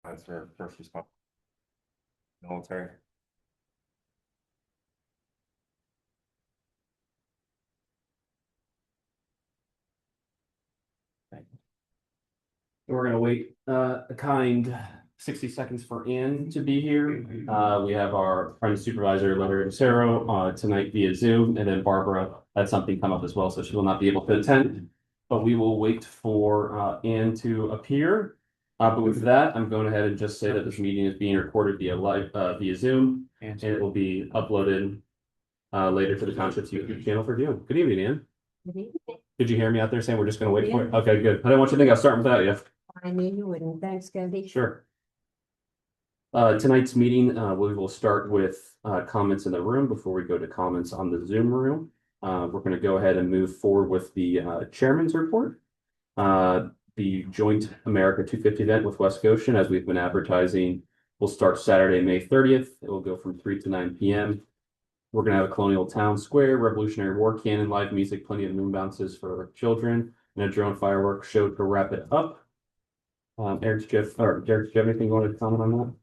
That's our first response. Military. We're gonna wait a kind 60 seconds for Ann to be here. We have our friend supervisor, Leonard and Sarah, tonight via Zoom, and then Barbara had something come up as well, so she will not be able to attend. But we will wait for Ann to appear. But with that, I'm going ahead and just say that this meeting is being recorded via Zoom, and it will be uploaded later to the Township's YouTube channel for viewing. Good evening, Ann. Did you hear me out there saying we're just going to wait for it? Okay, good. I didn't want you to think I was starting without you. I knew you wouldn't. Thanks, Cody. Sure. Tonight's meeting, we will start with comments in the room before we go to comments on the Zoom room. We're going to go ahead and move forward with the chairman's report. The Joint America 250 event with West Goshen, as we've been advertising, will start Saturday, May 30th. It will go from 3 to 9 p.m. We're going to have a Colonial Town Square, Revolutionary War cannon, live music, plenty of moon bounces for children, and a drone fireworks show to wrap it up. Derek, do you have anything you want to comment on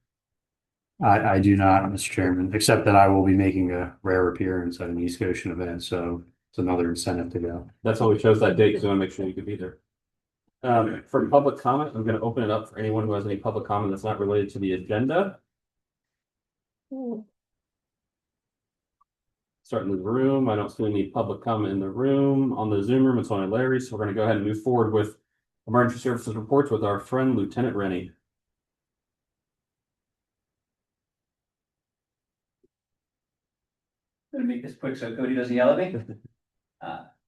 that? I do not, Mr. Chairman, except that I will be making a rare appearance at an East Goshen event, so it's another incentive to go. That's why we chose that date, because we want to make sure you could be there. For public comment, I'm going to open it up for anyone who has any public comment that's not related to the agenda. Starting the room, I don't see any public comment in the room. On the Zoom room, it's only Larry, so we're going to go ahead and move forward with emergency services reports with our friend Lieutenant Rennie. I'm gonna make this quick so Cody doesn't yell at me.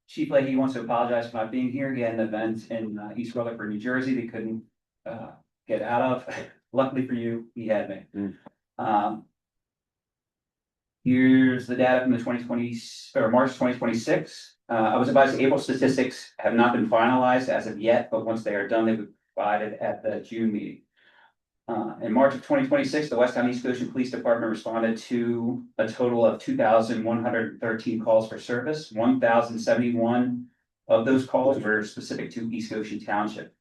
Chief Leahy wants to apologize for not being here. He had an event in East Rutherford, New Jersey that he couldn't get out of. Luckily for you, he had me. Here's the data from the 2020 or March 2026. I was advised April statistics have not been finalized as of yet, but once they are done, they will be provided at the June meeting. In March of 2026, the West Town East Goshen Police Department responded to a total of 2,113 calls for service. 1,071 of those calls were specific to East Goshen Township.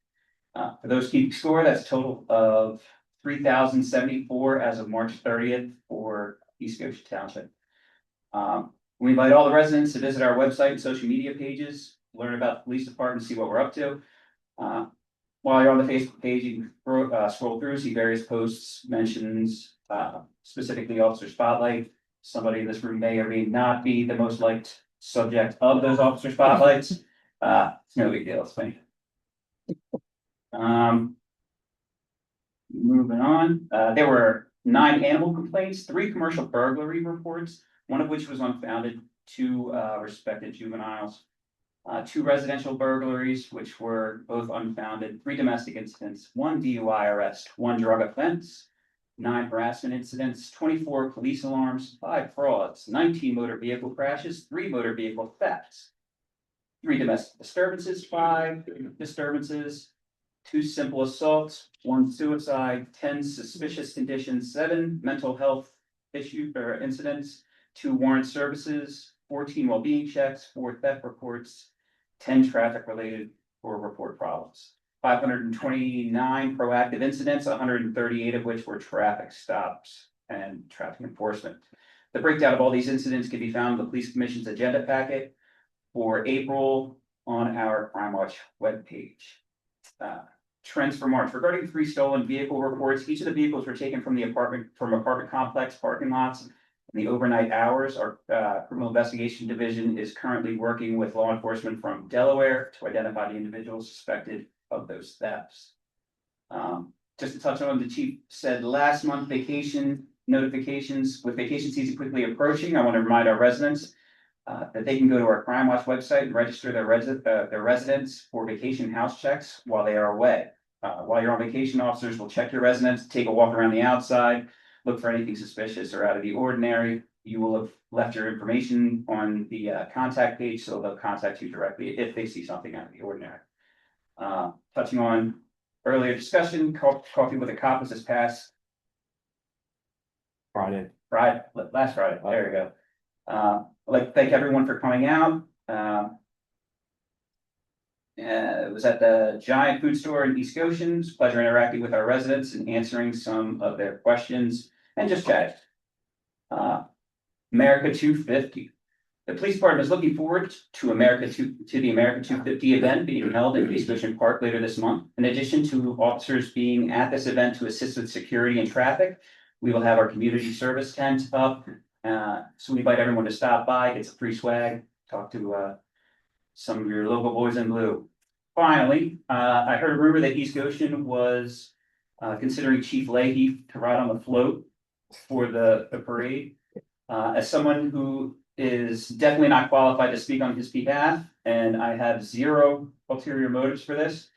For those keeping score, that's a total of 3,074 as of March 30th for East Goshen Township. We invite all the residents to visit our website and social media pages, learn about the police department, see what we're up to. While you're on the Facebook page, you can scroll through, see various posts, mentions, specifically Officer Spotlight. Somebody in this room may or may not be the most liked subject of those Officer Spotlights. It's no big deal, it's funny. Moving on, there were 9 animal complaints, 3 commercial burglary reports, one of which was unfounded, 2 respected juveniles. 2 residential burglaries, which were both unfounded, 3 domestic incidents, 1 DUI arrest, 1 drug offense, 9 harassment incidents, 24 police alarms, 5 frauds, 19 motor vehicle crashes, 3 motor vehicle thefts, 3 domestic disturbances, 5 disturbances, 2 simple assaults, 1 suicide, 10 suspicious conditions, 7 mental health issue or incidents, 2 warrant services, 14 well-being checks, 4 theft reports, 10 traffic-related or report problems, 529 proactive incidents, 138 of which were traffic stops and traffic enforcement. The breakdown of all these incidents can be found in the Police Commission's agenda packet for April on our Crime Watch webpage. Trends for March. Regarding 3 stolen vehicle reports, each of the vehicles were taken from apartment complex parking lots. In the overnight hours, our criminal investigation division is currently working with law enforcement from Delaware to identify the individuals suspected of those thefts. Just to touch on, the chief said last month vacation notifications, with vacation season quickly approaching, I want to remind our residents that they can go to our Crime Watch website and register their residents for vacation house checks while they are away. While you're on vacation, officers will check your residence, take a walk around the outside, look for anything suspicious or out of the ordinary. You will have left your information on the contact page, so they'll contact you directly if they see something out of the ordinary. Touching on earlier discussion, coffee with a cop was this past Friday. Last Friday. There you go. I'd like to thank everyone for coming out. It was at the Giant Food Store in East Goshen. It was a pleasure interacting with our residents and answering some of their questions and just chatting. America 250. The police department is looking forward to the America 250 event being held in East Goshen Park later this month. In addition to officers being at this event to assist with security and traffic, we will have our community service tent up. So we invite everyone to stop by, get some free swag, talk to some of your local boys in blue. Finally, I heard a rumor that East Goshen was considering Chief Leahy to ride on the float for the parade. As someone who is definitely not qualified to speak on his behalf, and I have zero ulterior motives for this.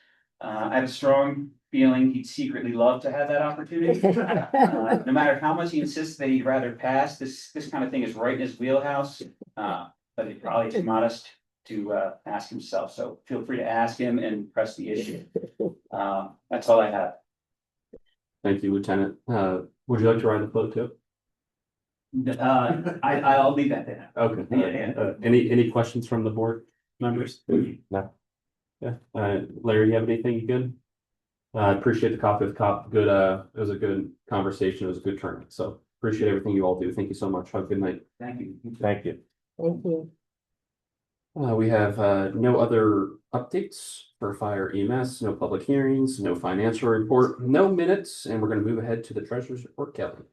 I have a strong feeling he'd secretly love to have that opportunity. No matter how much he insists that he'd rather pass, this kind of thing is right in his wheelhouse. But he's probably too modest to ask himself. So feel free to ask him and press the issue. That's all I have. Thank you, Lieutenant. Would you like to ride the float too? I'll leave that there. Okay. Yeah. Any questions from the board members? No. Yeah. Larry, you have anything? You good? I appreciate the copy of the cop. Good. It was a good conversation. It was a good turnout. So appreciate everything you all do. Thank you so much. Have a good night. Thank you. Thank you. Thank you. We have no other updates for fire EMS, no public hearings, no financial report, no minutes, and we're going to move ahead to the treasurer's report, Kelly.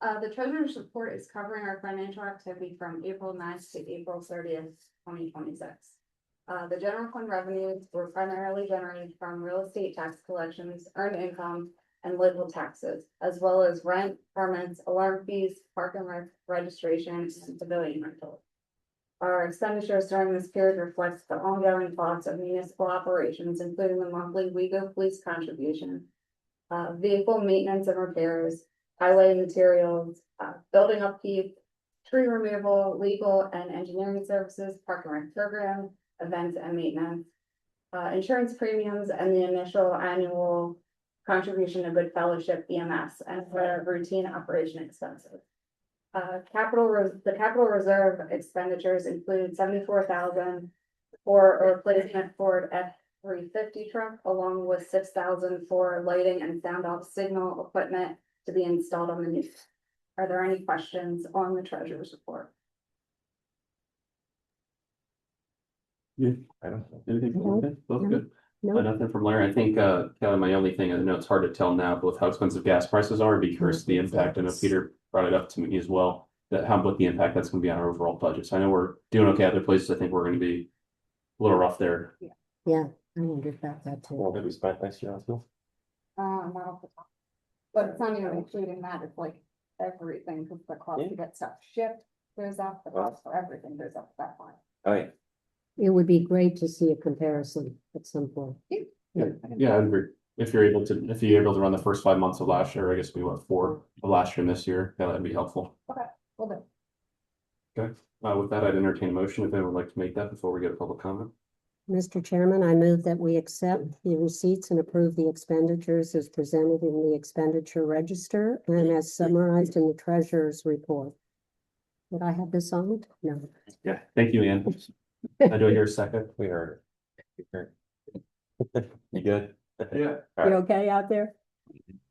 The treasurer's report is covering our financial activity from April 9th to April 30th, 2026. The general fund revenues were primarily generated from real estate tax collections, earned income, and local taxes, as well as rent, permits, alarm fees, park and registration, and civilian rentals. Our expenditures during this period reflects the ongoing costs of municipal operations, including the monthly WeGo police contribution, vehicle maintenance and repairs, highway materials, building upkeep, tree removal, legal and engineering services, park and rec program, events and maintenance, insurance premiums, and the initial annual contribution to Good Fellowship EMS and for routine operation expenses. The capital reserve expenditures include $74,000 for a replacement Ford F-350 truck, along with $6,000 for lighting and sound off signal equipment to be installed on the new. Are there any questions on the treasurer's report? Yeah. I don't. Anything? No. Okay, both No. good. No. Nothing from Larry. I think, Kelly, my only thing, I know it's hard to tell now with how expensive gas prices are. I'd be curious to the impact. I know Peter brought it up to me as well, that what the impact that's going to be on our overall budget. So I know we're doing okay other places. I think we're going to be a little rough there. Yeah, I wondered about that too. What did we spend next year on school? Not off the top. But it's not even including that, it's like everything, because the cost to get stuff shipped goes up, the cost for everything goes up that line. Oh, yeah. It would be great to see a comparison at some point. Yeah, I agree. If you're able to run the first 5 months of last year, I guess we went 4 of last year and this year. Yeah, that'd be helpful. Well, then, With that, I'd entertain a motion if anyone would like to make that before we get a public comment. Mr. Chairman, I move that we accept the receipts and approve the expenditures as presented in the expenditure register and as summarized in the treasurer's report. Did I have this on it? No. Yeah, thank you, Ann. I do hear a second. We heard it. You good? Yeah. You okay out there?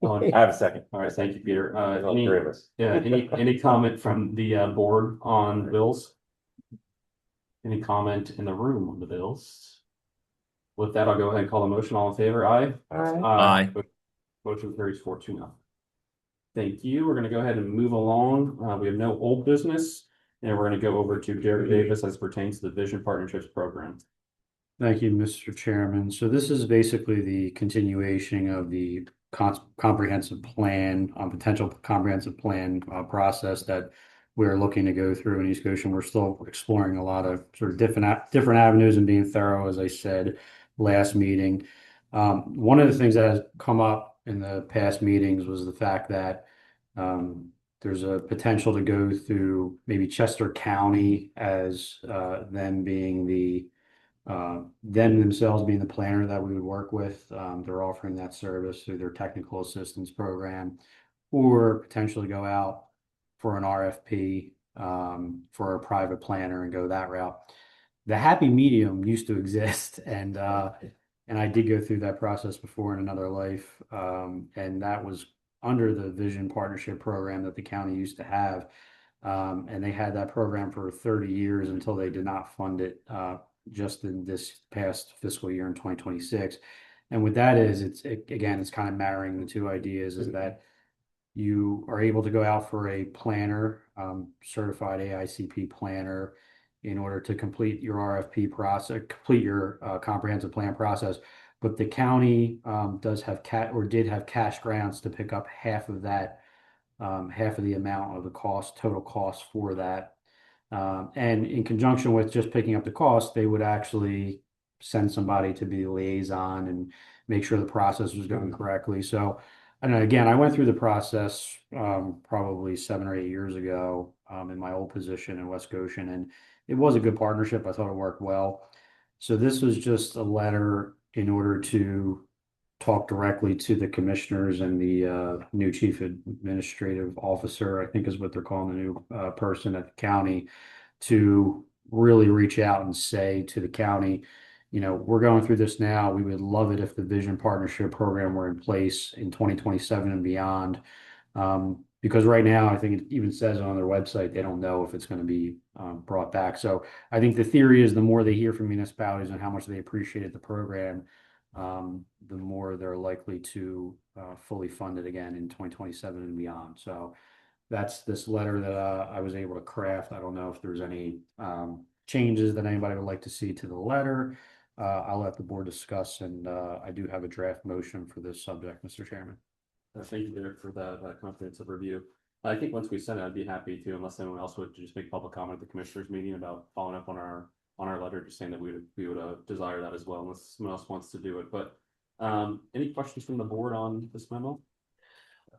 I I have a second. All right, thank you, Peter. There's all Any, three of us. yeah, any comment from the board on bills? Any comment in the room on the bills? With that, I'll go ahead and call a motion. All in favor? Aye. Aye. Motion carries 4-0. Thank you. We're gonna go ahead and move along. We have no old business, and we're gonna go over to Jerry Davis as pertains to the Vision Partnerships Program. Thank you, Mr. Chairman. So this is basically the continuation of the comprehensive plan, potential comprehensive plan process that we're looking to go through in East Goshen. We're still exploring a lot of sort of different avenues and being thorough, as I said last meeting. One of the things that has come up in the past meetings was the fact that there's a potential to go through maybe Chester County as them being them themselves being the planner that we would work with. They're offering that service through their technical assistance program, or potentially go out for an RFP for a private planner and go that route. the happy medium used to exist, and I did go through that process before in another life, and that was under the Vision Partnership Program that the county used to have. And they had that program for 30 years until they did not fund it just in this past fiscal year in 2026. And what that is, again, it's kind of marrying the two ideas, is that you are able to go out for a planner, certified AICP planner, in order to complete your RFP process, complete your comprehensive plan process. But the county does have did have cash grants to pick up half of that, half of the amount of the total cost for that. And in conjunction with just picking up the cost, they would actually send somebody to be the liaison and make sure the process was going correctly. So, I don't know, again, I went through the process probably 7 or 8 years ago in my old position in West Goshen, and it was a good partnership. I thought it worked well. So this was just a letter in order to talk directly to the commissioners and the new chief administrative officer, I think is what they're calling the new person at the county, to really reach out and say to the county, we're going through this now. We would love it if the Vision Partnership Program were in place in 2027 and beyond. Because right now, I think it even says on their website, they don't know if it's going to be brought back. So I think the theory is the more they hear from municipalities and how much they appreciated the program, the more they're likely to fully fund it again in 2027 and beyond. So that's this letter that I was able to craft. I don't know if there's any changes that anybody would like to see to the letter. I'll let the board discuss, and I do have a draft motion for this subject, Mr. Chairman. Thank you, Derek, for that comprehensive review. I think once we send it, I'd be happy to, unless anyone else would just make public comment at the commissioners meeting about following up on our letter, just saying that we would desire that as well, unless someone else wants to do it. But any questions from the board on this memo?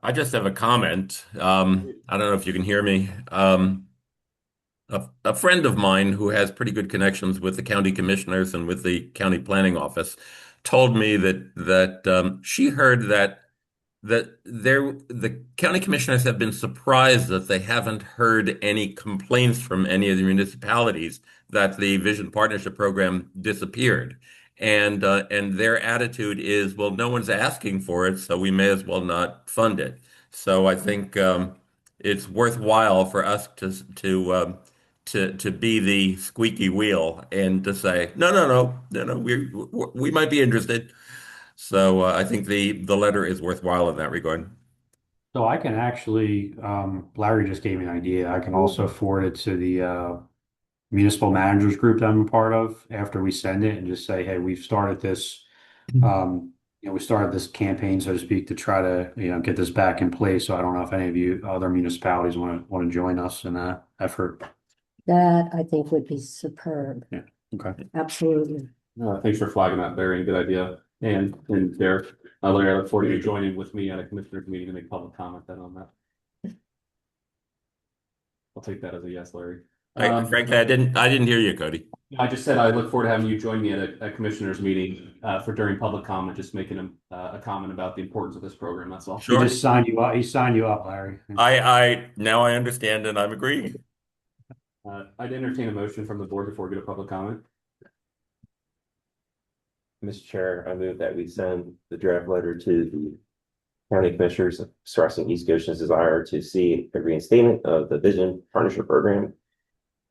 I just have a comment. I don't know if you can hear me. A friend of mine who has pretty good connections with the county commissioners and with the county planning office told me that she heard that the county commissioners have been surprised that they haven't heard any complaints from any of the municipalities that the Vision Partnership Program disappeared. And their attitude is, well, no one's asking for it, so we may as well not fund it. So I think it's worthwhile for us to be the squeaky wheel and to say, no, we might be interested. So I think the letter is worthwhile in that regard. So I can actually, Larry just gave me an idea. I can also forward it to the municipal managers group that I'm a part of after we send it, and just say, hey, we've started this, we started this campaign, so to speak, to try to, get this back in place. So I don't know if any of you other municipalities want to join us in that effort. That I think would be superb. Yeah. Okay. Absolutely. Thanks for flagging that, Barry. Good idea. And Derek, Larry, I look forward to you joining with me at a commissioners meeting to make public comment then on that. I'll take that as a yes, Larry. Frankly, I didn't hear you, Cody. I just said I look forward to having you join me at a commissioners meeting for during public comment, just making a comment about the importance of this program. That's all. Sure. He just signed you up. He signed you up, Larry. I now I understand and I'm agreeing. I'd entertain a motion from the board before we go to public comment. Mr. Chair, I move that we send the draft letter to the county commissioners expressing East Goshen's desire to see a reinstatement of the Vision Partnership Program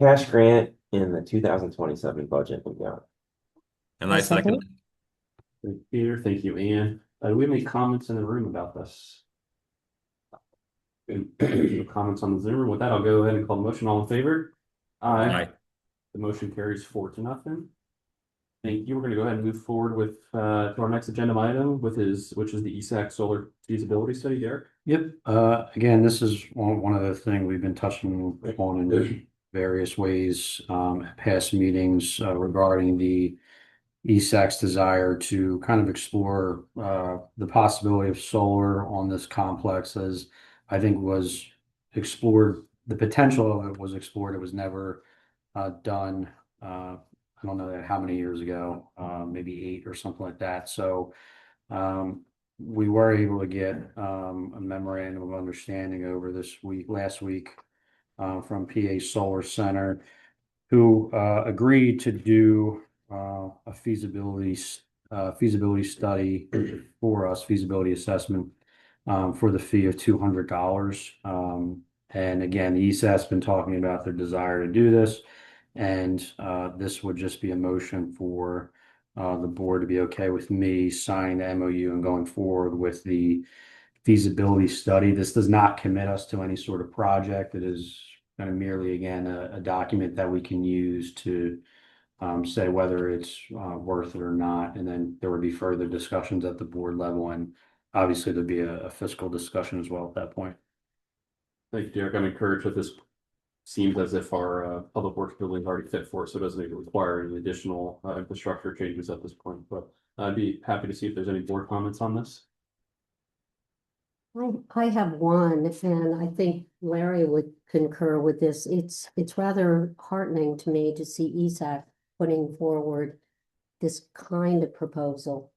cash grant in the 2027 budget. And I second. Thank you, Peter. Thank you, Ann. Do we have any comments in the room about this? Comments on the Zoom? With that, I'll go ahead and call the motion. All in favor? Aye. The motion carries 4-0. Thank you. We're going to go ahead and move forward with to our next agenda item, which is the ESAC solar feasibility study. Derek. Yep. Again, this is one of the things we've been touching on in various ways at past meetings regarding the ESAC's desire to kind of explore the possibility of solar on this complex, as I think was explored. The potential of it was explored. It was never done. I don't know how many years ago, maybe 8 or something like that. So we were able to get a memorandum of understanding over last week from PA Solar Center. who agreed to do a feasibility study for us, feasibility assessment for the fee of $200. And again, the ESAS has been talking about their desire to do this, and this would just be a motion for the board to be okay with me signing the MOU and going forward with the feasibility study. This does not commit us to any sort of project. It is kind of merely, again, a document that we can use to say whether it's worth it or not. And then there would be further discussions at the board level. And obviously there'd be a fiscal discussion as well at that point. Thank you, Derek. I'm encouraged that this seems as if our public works building is already fit for it, so it doesn't even require any additional infrastructure changes at this point. But I'd be happy to see if there's any board comments on this. I have one, and I think Larry would concur with this. It's rather heartening to me to see ESAC putting forward this kind of proposal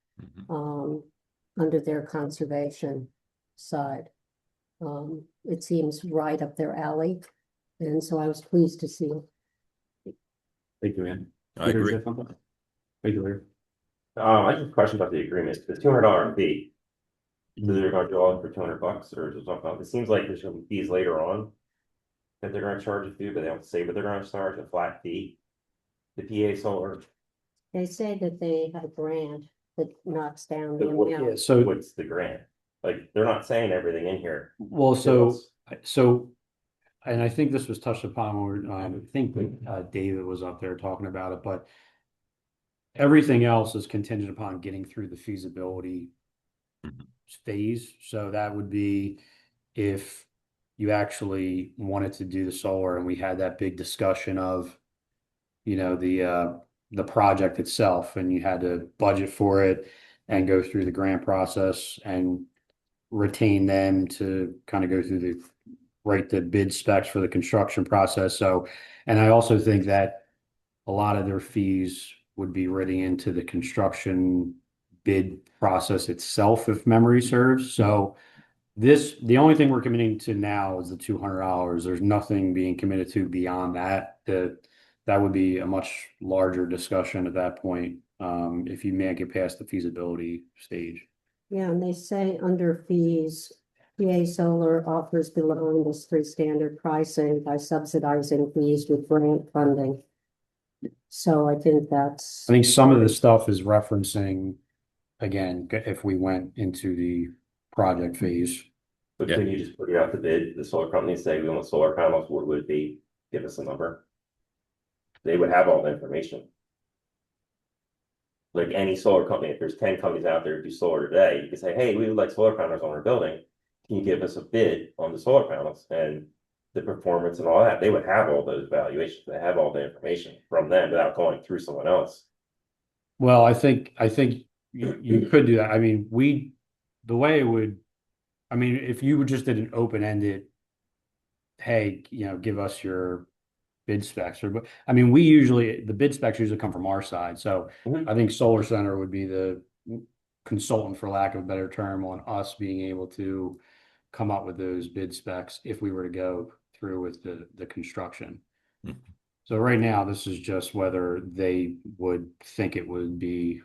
under their conservation side. It seems right up their alley, and so I was pleased to see it. Thank you, Ann. I agree. Thank you, Larry. I have a question about the agreement, the $200 fee. So they're going to do all for $200 or just something. It seems like there's some fees later on that they're going to charge a fee, but they don't say, but they're going to charge a flat fee. The PA solar. They say that they have a grant that knocks down the What- amount. Yeah, so What's the grant? Like, they're not saying everything in here. well, so and I think this was touched upon when I think David was up there talking about it, but everything else is contingent upon getting through the feasibility phase. So that would be if you actually wanted to do the solar and we had that big discussion of, you know, the project itself, and you had to budget for it and go through the grant process and retain them to kind of go through write the bid specs for the construction process. So, and I also think that a lot of their fees would be written into the construction bid process itself, if memory serves. So the only thing we're committing to now is the $200. There's nothing being committed to beyond that. That would be a much larger discussion at that point, if you make it past the feasibility stage. Yeah, and they say under fees, PA Solar offers below industry standard pricing by subsidizing fees with grant funding. So I think that's. I think some of the stuff is referencing, again, if we went into the project phase. But Yeah. can you just put it out to bid, the solar company say we want solar panels, what would it be? Give us a number. They would have all the information. Like any solar company, if there's 10 companies out there who do solar today, you can say, hey, we would like solar panels on our building. Can you give us a bid on the solar panels and the performance and all that? They would have all those valuations, they have all the information from them without going through someone else. Well, I think you could do that. I mean, the way it would, I mean, if you just did an open-ended, hey, you know, give us your bid specs, or, but I mean, the bid specs usually come from our side. So I think Solar Center would be the consultant, for lack of a better term, on us being able to come up with those bid specs if we were to go through with the construction. So right now, this is just whether they would think it would be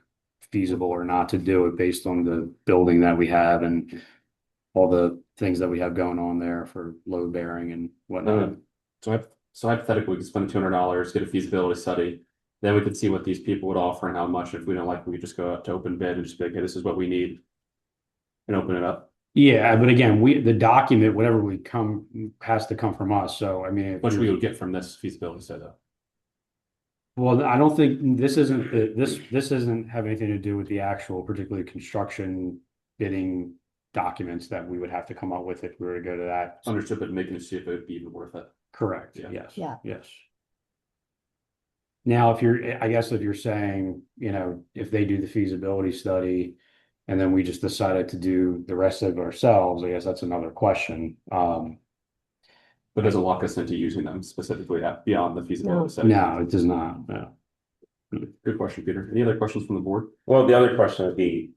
feasible or not to do it based on the building that we have and all the things that we have going on there for load bearing and whatnot. So hypothetically, we could spend $200, get a feasibility study. Then we could see what these people would offer and how much. If we don't like, we could just go out to open bid and just be like, hey, this is what we need. And open it up. Yeah, but again, the document, whatever has to come from us. So I mean, What we would get from this feasibility study though. well, I don't think this isn't have anything to do with the actual, particularly construction bidding documents that we would have to come up with if we were to go to that. Understood, but making it see if it would be even worth it. Correct. Yeah. Yes. Yeah. Yes. Now, I guess if you're saying, you know, if they do the feasibility study and then we just decided to do the rest of it ourselves, I guess that's another question. But it doesn't lock us into using them specifically beyond the feasibility study. No, it does not. No. Good question, Peter. Any other questions from the board? Well, the other question would be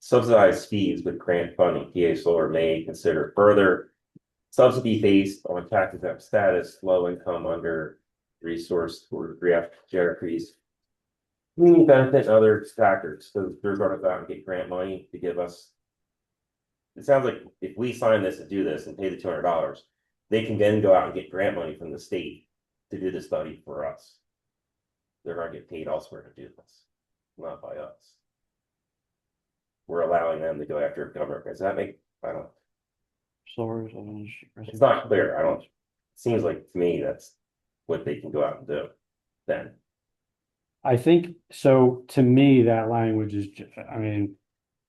subsidized fees with grant funding. PA Solar may consider further subsidy based on tax exempt status, low income under resource for draft Jeffries. Community benefit and other factors, so they're gonna go out and get grant money to give us. It sounds like if we sign this and do this and pay the $200, they can then go out and get grant money from the state to do the study for us. They're gonna get paid elsewhere to do this, not by us. We're allowing them to go after government. Does that make, I don't, it's not clear. I don't, it seems like to me that's what they can go out and do then. I think, so to me, that language is, I mean,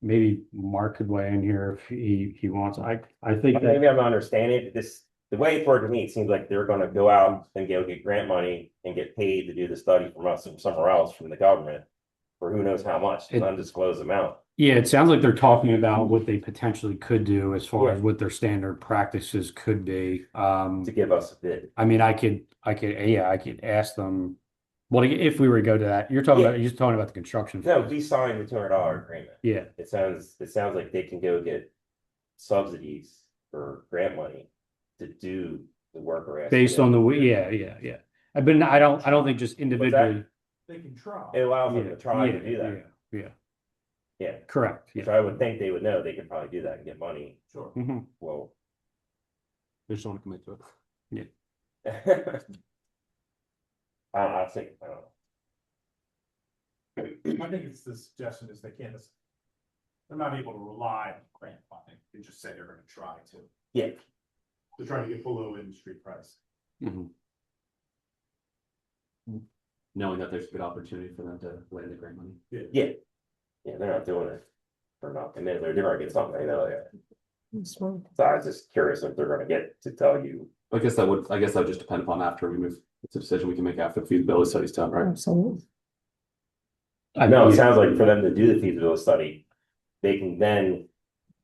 maybe Mark could weigh in here if he wants. I think that, Maybe I'm not understanding it. This, the way it's working to me, it seems like they're gonna go out and go get grant money and get paid to do the study from us or somewhere else from the government. For who knows how much, an undisclosed amount. yeah, it sounds like they're talking about what they potentially could do as far as what their standard practices could be. To give us a bid. I mean, I could ask them. Well, if we were to go to that, you're talking about the construction. No, phase. we signed the $200 agreement. Yeah, It sounds like they can go get subsidies for grant money to do the work we're asking based them on the, to do. yeah. But I don't think just individually. They can try. It allows them to try to do that. Yeah, correct. Which Yeah. I would think they would know they could probably do that and get money. Sure. Mhm. Well. They just don't want to commit to it. I think, I don't know. I think it's the suggestion is they're not able to rely on grant funding. They just say they're gonna try to. Yeah. They're trying to get below industry price. Mhm. Knowing that there's a good opportunity for them to land the grant money. Yeah, they're not doing it for nothing. They're gonna get something, I know that. That's fine. So I was just curious if they're gonna get to tell you. I guess that would just depend upon after we move. It's a decision we can make after the feasibility study's done, right? Absolutely. No, it sounds like for them to do the feasibility study, they can then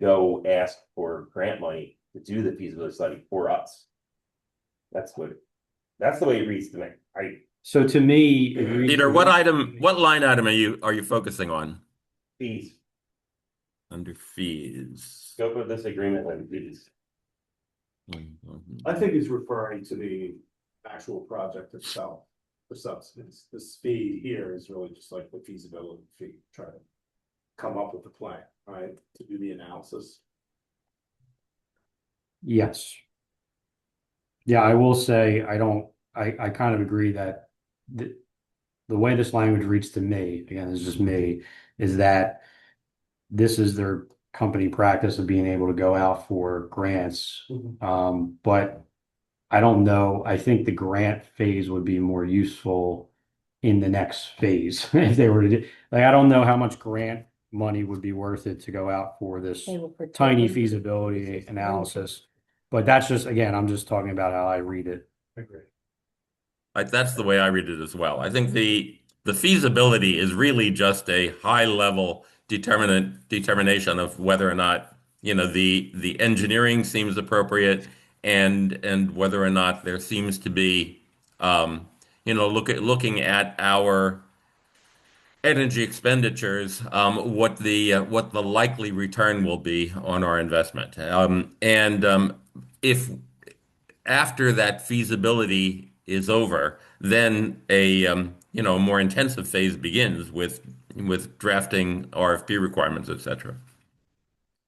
go ask for grant money to do the feasibility study for us. That's the way it reads to me. So to me, it reads- Peter, what line item are you focusing on? Fees, Under fees. scope of this agreement and fees. I think he's referring to the actual project itself, the substance. This fee here is really just like the feasibility fee, try to come up with the plan, right, to do the analysis. Yes. Yeah, I will say, I kind of agree that the way this language reads to me, again, it's just me, is that this is their company practice of being able to go out for grants. But I don't know, I think the grant phase would be more useful in the next phase if they were to do, like, I don't know how much grant money would be worth it to go out for this They will protect tiny them. feasibility analysis. But that's just, again, I'm just talking about how I read it. I agree. That's the way I read it as well. I think the feasibility is really just a high level determination of whether or not, the engineering seems appropriate and whether or not there seems to be, looking at our energy expenditures, what the likely return will be on our investment. If after that feasibility is over, then a more intensive phase begins with drafting RFP requirements, etc.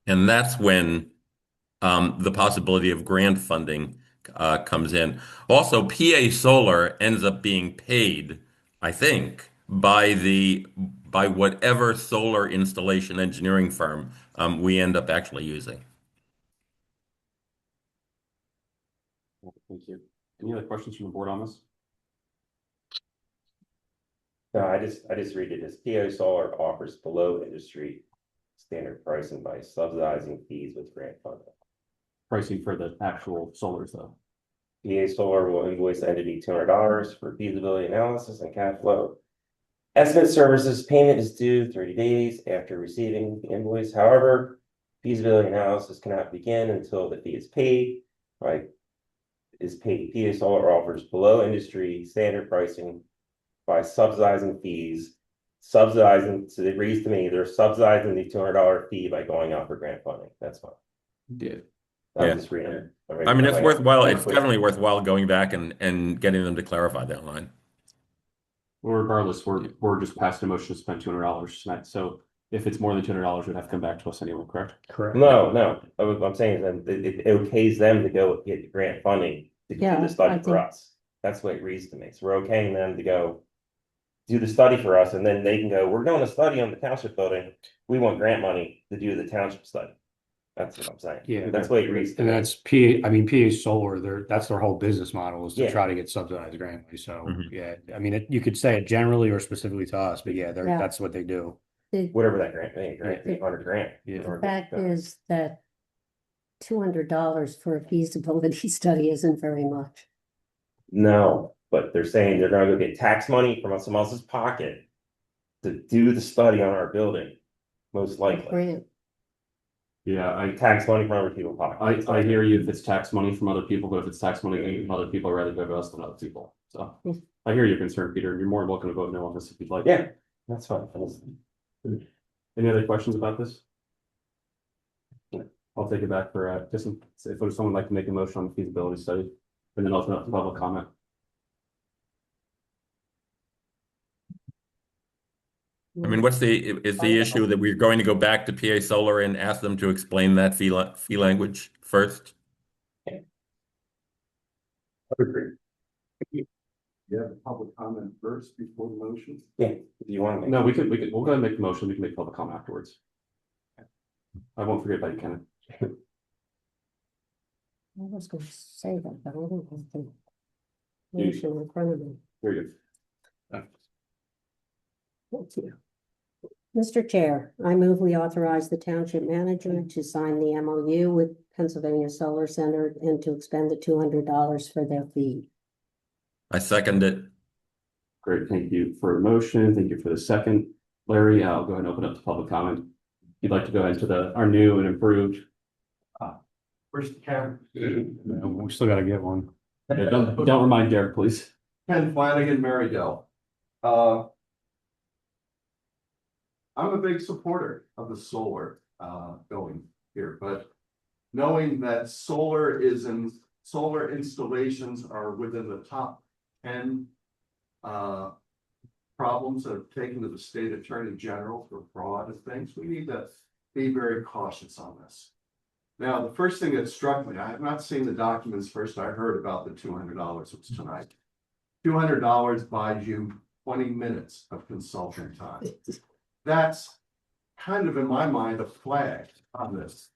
And that's when the possibility of grant funding comes in. Also, PA Solar ends up being paid, I think, by whatever solar installation engineering firm we end up actually using. Thank you. Any other questions from the board on this? No, I just read it as PO Solar offers below industry standard pricing by subsidizing fees with grant funding. Pricing for the actual solars though. PA Solar will invoice the entity $200 for feasibility analysis and cash flow. Estimate services payment is due 30 days after receiving the invoice. However, feasibility analysis cannot begin until the fee is paid. Right? Is paid. PA Solar offers below industry standard pricing by subsidizing fees. Subsidizing, so it reads to me, they're subsidizing the $200 fee by going out for grant funding. That's fine. Yeah. I'm just reading it. I mean, it's worthwhile. It's Quickly. definitely worthwhile going back and getting them to clarify that line. Well, regardless, we're just passing a motion to spend $200 tonight, so if it's more than $200, we'd have to come back to us anyway, correct? Correct. No, what I'm saying is that it okays them to go get grant funding to do Yeah, the study I for think- us. That's what it reads to me. So we're okaying them to go do the study for us, and then they can go, we're doing a study on the township building. We want grant money to do the township study. That's what I'm saying. Yeah. That's what it reads to And me. that's PA Solar, that's their whole business model is to Yeah. try to get subsidized grant money. So, Mhm. yeah, I mean, you could say it generally or specifically to us, but yeah, Yeah. that's what they do. Whatever that grant, 100 grant. Yeah. The fact is that $200 for a feasibility study isn't very much. No, but they're saying they're gonna go get tax money from someone else's pocket to do the study on our building, most likely. Grant. Yeah, Tax money from other people's pockets. I hear you if it's tax money from other people, but if it's tax money from other people, I'd rather go to us than other people, so. I hear your concern, Peter, you're more than welcome to vote no on this if you'd like. Yeah, that's fine. Any other questions about this? I'll take it back for, just if there's someone like to make a motion on the feasibility study, and then open up to public comment. I mean, is the issue that we're going to go back to PA Solar and ask them to explain that fee language first? Agree. You have a public comment first before the motion? Yeah, if you want to. No, we'll go ahead and make the motion, we can make public comment afterwards. I won't forget about you, Kenneth. I was gonna say that, but I don't have the motion in front of me. Very good. Thank you. Mr. Chair, I move we authorize the township manager to sign the MOU with Pennsylvania Solar Center and to expend the $200 for their fee. I second it. Great, thank you for the motion, thank you for the second. Larry, I'll go ahead and open up the public comment. If you'd like to go into our new and improved. Where's the camera? We still gotta get one. Yeah, don't remind Derek, please. Ken Flanagan, Marydale. I'm a big supporter of the solar going here, but knowing that solar installations are within the top 10 problems that have taken to the state attorney general for fraud and things, we need to be very cautious on this. Now, the first thing that struck me, I have not seen the documents first. I heard about the $200 was tonight. $200 buys you 20 minutes of consulting time. That's kind of in my mind a flag on this,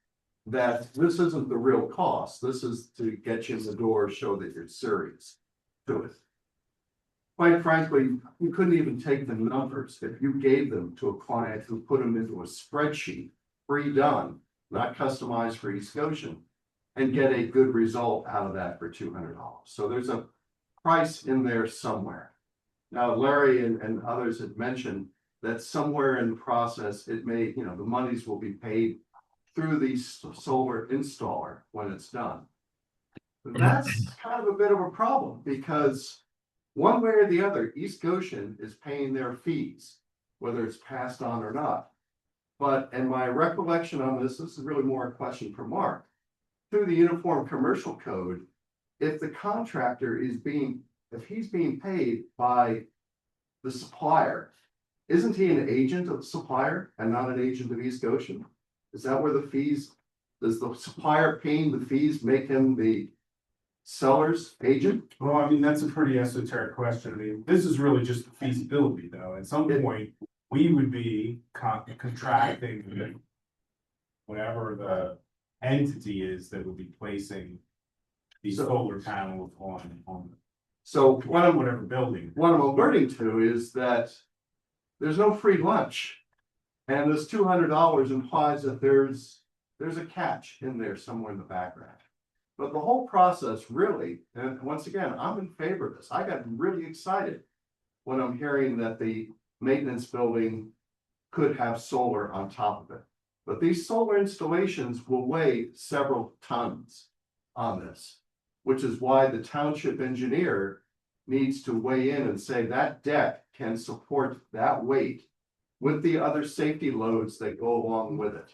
that this isn't the real cost. This is to get you in the door, show that you're serious to it. Quite frankly, you couldn't even take the numbers if you gave them to a client who put them into a spreadsheet, pre-done, not customized for East Goshen, and get a good result out of that for $200. So there's a price in there somewhere. Now, Larry and others had mentioned that somewhere in the process, it may, the monies will be paid through the solar installer when it's done. That's kind of a bit of a problem because one way or the other, East Goshen is paying their fees, whether it's passed on or not. But, and my recollection on this is really more a question for Mark. Through the Uniform Commercial Code, if the contractor is if he's being paid by the supplier, isn't he an agent of the supplier and not an agent of East Goshen? Is that where the fees, does the supplier paying the fees make him the seller's agent? Well, I mean, that's a pretty esoteric question. I mean, this is really just the feasibility though. At some point, we would be contracting with whatever the entity is that would be placing these solar panels on So whatever building. what I'm alerting to is that there's no free lunch. And this $200 implies that there's a catch in there somewhere in the background. But the whole process really, and once again, I'm in favor of this. I got really excited when I'm hearing that the maintenance building could have solar on top of it. But these solar installations will weigh several tons on this, which is why the township engineer needs to weigh in and say that deck can support that weight with the other safety loads that go along with it.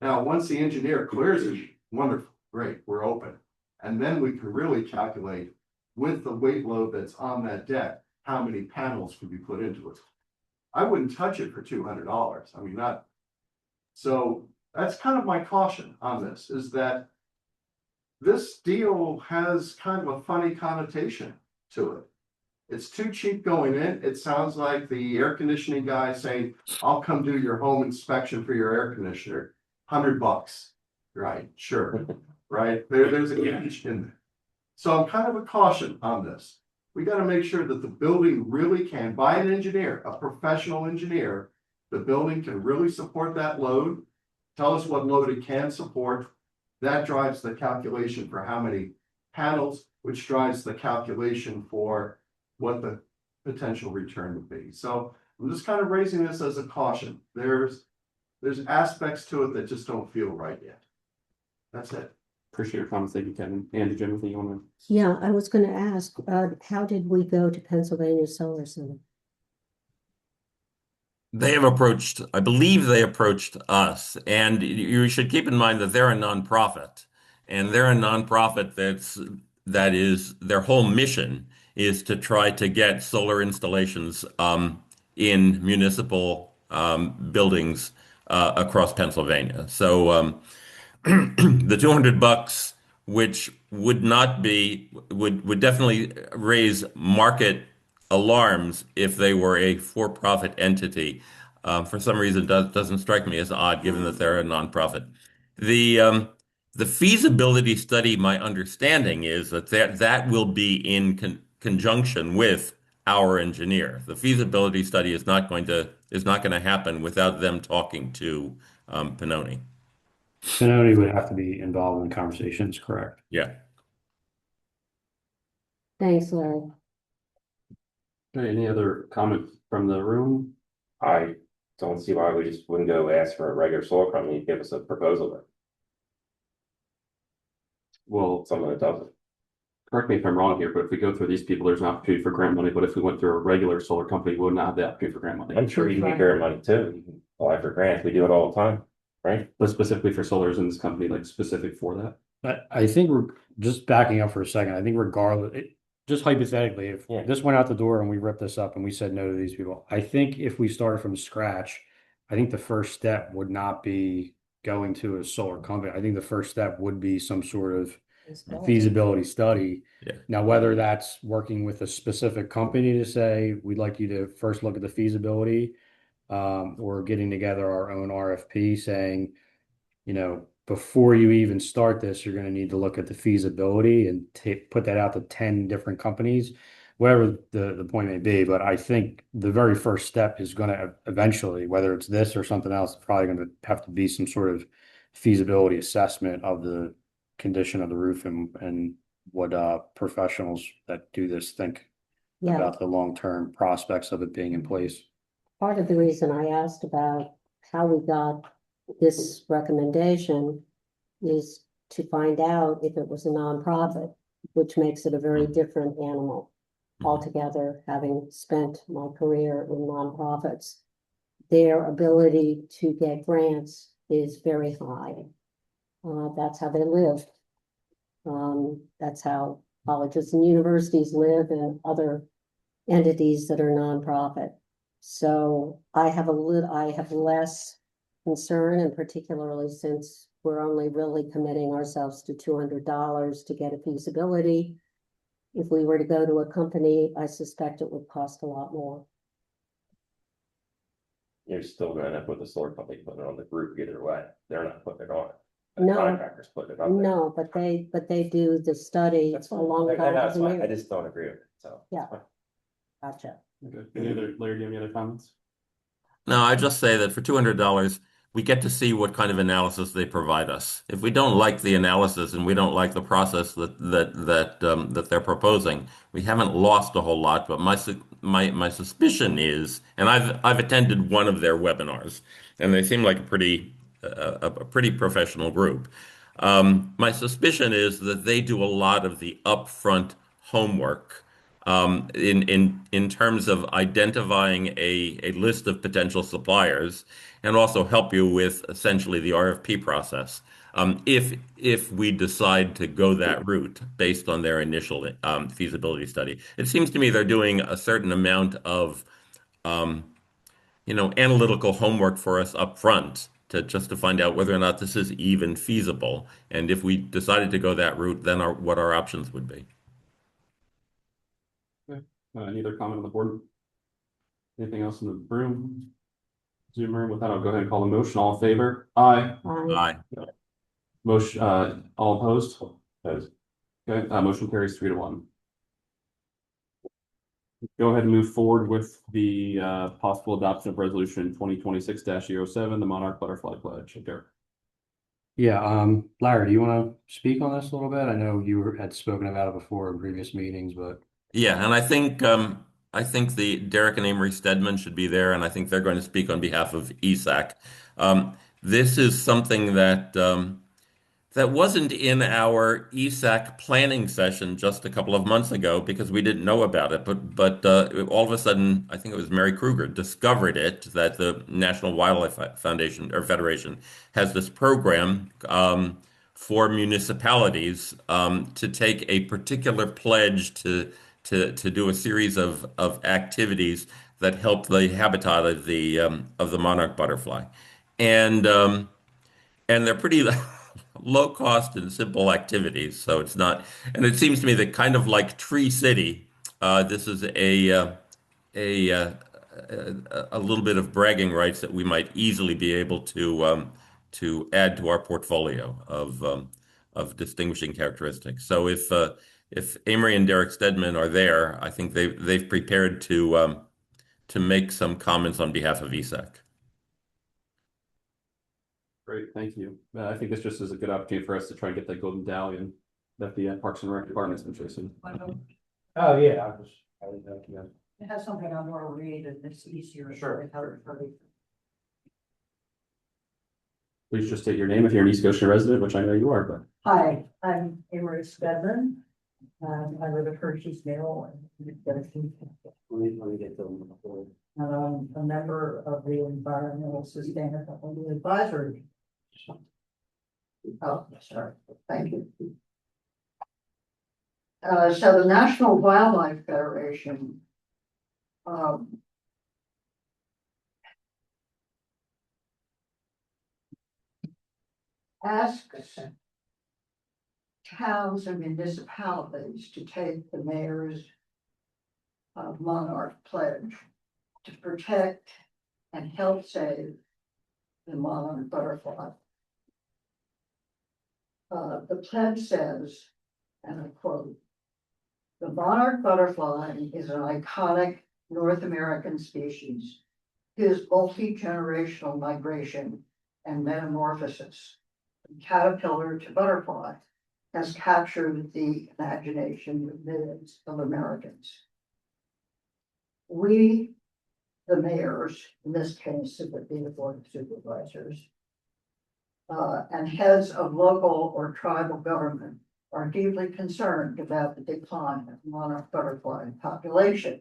Now, once the engineer clears it, wonderful, great, we're open. And then we can really calculate with the weight load that's on that deck, how many panels can be put into it. I wouldn't touch it for $200. I mean, not. So that's kind of my caution on this, is that this deal has kind of a funny connotation to it. It's too cheap going in. It sounds like the air conditioning guy saying, I'll come do your home inspection for your air conditioner. $100. Right, sure. Right? There's a catch in there. So I'm kind of a caution on this. We got to make sure that the building really can, by an engineer, a professional engineer, the building can really support that load. Tell us what load it can support. That drives the calculation for how many panels, which drives the calculation for what the potential return would be. So I'm just kind of raising this as a caution. There's aspects to it that just don't feel right yet. That's it. Appreciate your comments. Thank you, Kevin. Andy, Jim, anything you want to? Yeah, I was gonna ask, how did we go to Pennsylvania Solar Center? They have approached, I believe they approached us, and you should keep in mind that they're a nonprofit, and they're a nonprofit that is their whole mission is to try to get solar installations in municipal buildings across Pennsylvania. So the $200, which would not be would definitely raise market alarms if they were a for-profit entity. For some reason, doesn't strike me as odd, given that they're a nonprofit. The um, the feasibility study, my understanding is that will be in conjunction with our engineer. The feasibility study is not going to happen without them talking to Pannoni. Benoni would have to be involved in the conversations, correct? Yeah. Thanks, Larry. Okay, any other comments from the room? I don't see why we just wouldn't go ask for a regular solar company to give us a proposal, Well, someone that does it. correct me if I'm wrong here, but if we go through these people, there's an opportunity for grant money. But if we went through a regular solar company, we would not have the opportunity for grant money. I'm sure you can get grant money too. You can apply for grants. We do it all the time, right? But specifically for solar, is in this company like specific for that? I think we're just backing up for a second. I think regardless, just hypothetically, if Yeah. this went out the door and we ripped this up and we said no to these people, I think if we started from scratch, I think the first step would not be going to a solar company. I think the first step would be some sort of feasibility study. Yeah. Now, whether that's working with a specific company to say, we'd like you to first look at the feasibility, or getting together our own RFP saying, before you even start this, you're going to need to look at the feasibility and put that out to 10 different companies, whatever the point may be. But I think the very first step is going to eventually, whether it's this or something else, it's probably going to have to be some sort of feasibility assessment of the condition of the roof and what professionals that do this think Yeah, about the long-term prospects of it being in place. part of the reason I asked about how we got this recommendation is to find out if it was a nonprofit, which makes it a very different animal altogether, having spent my career in nonprofits. Their ability to get grants is very high. That's how they live. That's how colleges and universities live and other entities that are nonprofit. So I have less concern, and particularly since we're only really committing ourselves to $200 to get a feasibility. If we were to go to a company, I suspect it would cost a lot more. You're still gonna end up with a solar company putting it on the roof either way. They're not putting it on. The No. contractor's putting it on there. No, but they do the study That's fine. along with I know our it's fine. I engineers. just don't agree with it, so. it's Yeah. fine. Gotcha. Okay. Larry, do you have any other comments? No, I just say that for $200, we get to see what kind of analysis they provide us. If we don't like the analysis and we don't like the process that they're proposing, we haven't lost a whole lot. But my suspicion is, and I've attended one of their webinars, and they seem like a pretty professional group. My suspicion is that they do a lot of the upfront homework in terms of identifying a list of potential suppliers and also help you with essentially the RFP process. If we decide to go that route based on their initial feasibility study. It seems to me they're doing a certain amount of um, analytical homework for us up front to just to find out whether or not this is even feasible. And if we decided to go that route, then what our options would be. Okay. Any other comment on the board? Anything else in the room? Zoom room? With that, I'll go ahead and call the motion. All in favor? Aye. Aye. Aye. Motion, all opposed? Opposed. Okay, motion carries 3-1. Go ahead and move forward with the possible adoption of resolution 2026-07, the Monarch Butterfly Pledge. Derek. Yeah, Larry, do you want to speak on this a little bit? I know had spoken about it before in previous meetings, but Yeah, and I think the Derek and Amory Stedman should be there, and I think they're going to speak on behalf of ESAC. This is something that wasn't in our ESAC planning session just a couple of months ago because we didn't know about it. But all of a sudden, I think it was Mary Kruger discovered it that the National Wildlife Foundation or Federation has this program for municipalities to take a particular pledge to do a series of activities that help the habitat of the monarch butterfly, and they're pretty low cost and simple activities. So it's not, and it seems to me that kind of like Tree City, this is a, uh, a little bit of bragging rights that we might easily be able to add to our portfolio of distinguishing characteristics. So if Amory and Derek Stedman are there, I think they've prepared to make some comments on behalf of ESAC. Great, thank you. I think this just is a good opportunity for us to try and get that golden medallion that the Parks and Rec department's been chasing. Oh, yeah, I would, yeah. It has something on more read and it's easier. Sure. Please just state your name if you're an East Goshen resident, which I know you are, but. Hi, I'm Emery Stedman. I live at Hershey's Mill. Let me get them. And I'm a member of the Environmental Sustainability Advisory. Oh, sorry, thank you. So the National Wildlife Federation asks towns and municipalities to take the mayor's monarch pledge to protect and help save the monarch butterfly. The pledge says, and I quote, "The monarch butterfly is an iconic North American species whose multi-generational migration and metamorphosis from caterpillar to butterfly has captured the imagination of millions of Americans. We, the mayors, in this case, it would be the Board of Supervisors, and heads of local or tribal government are deeply concerned about the decline of monarch butterfly population.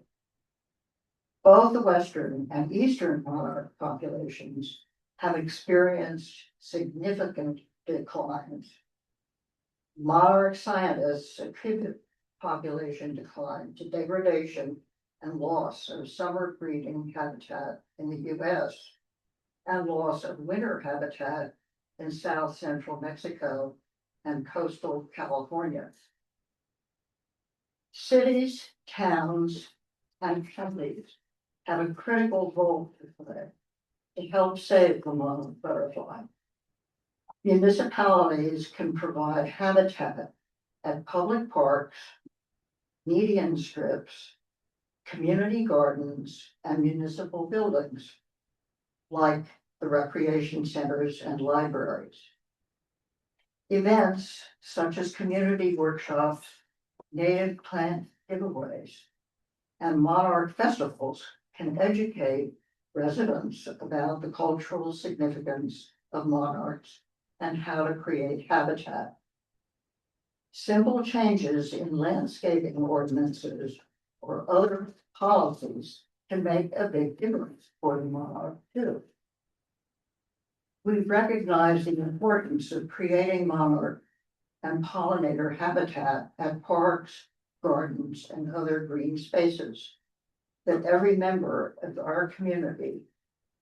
Both the western and eastern monarch populations have experienced significant declines. Monarch scientists attribute population decline to degradation and loss of summer breeding habitat in the US and loss of winter habitat in south central Mexico and coastal California. Cities, towns, and counties have a critical role to play to help save the monarch butterfly. Municipalities can provide habitat at public parks, median strips, community gardens, and municipal buildings, like the recreation centers and libraries. Events such as community workshops, native plant giveaways, and monarch festivals can educate residents about the cultural significance of monarchs and how to create habitat. Simple changes in landscaping ordinances or other policies can make a big difference for the monarch too. We recognize the importance of creating monarch and pollinator habitat at parks, gardens, and other green spaces that every member of our community